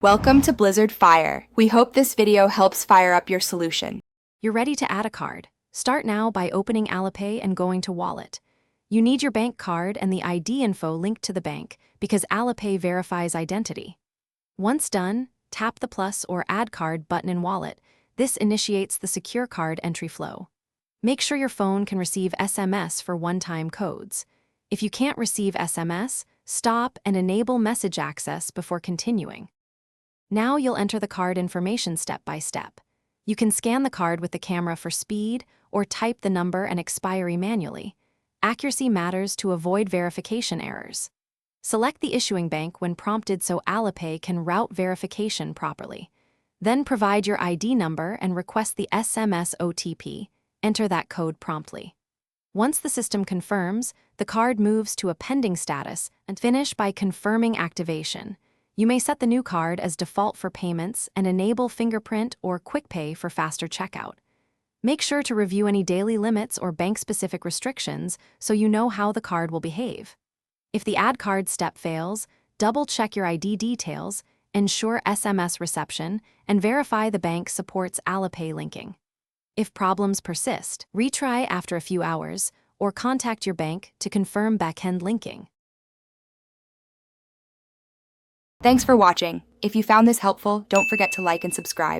Welcome to Blizzard Fire. We hope this video helps fire up your solution. You're ready to add a card. Start now by opening Alipay and going to Wallet. You need your bank card and the ID info linked to the bank because Alipay verifies identity. Once done, tap the plus or add card button in Wallet. This initiates the secure card entry flow. Make sure your phone can receive SMS for one-time codes. If you can't receive SMS, stop and enable message access before continuing. Now you'll enter the card information step by step. You can scan the card with the camera for speed or type the number and expiry manually. Accuracy matters to avoid verification errors. Select the issuing bank when prompted so Alipay can route verification properly. Then provide your ID number and request the SMS OTP. Enter that code promptly. Once the system confirms, the card moves to a pending status and finish by confirming activation. You may set the new card as default for payments and enable fingerprint or quick pay for faster checkout. Make sure to review any daily limits or bank-specific restrictions so you know how the card will behave. If the add card step fails, double-check your ID details, ensure SMS reception, and verify the bank supports Alipay linking. If problems persist, retry after a few hours or contact your bank to confirm backend linking. Thanks for watching. If you found this helpful, don't forget to like and subscribe.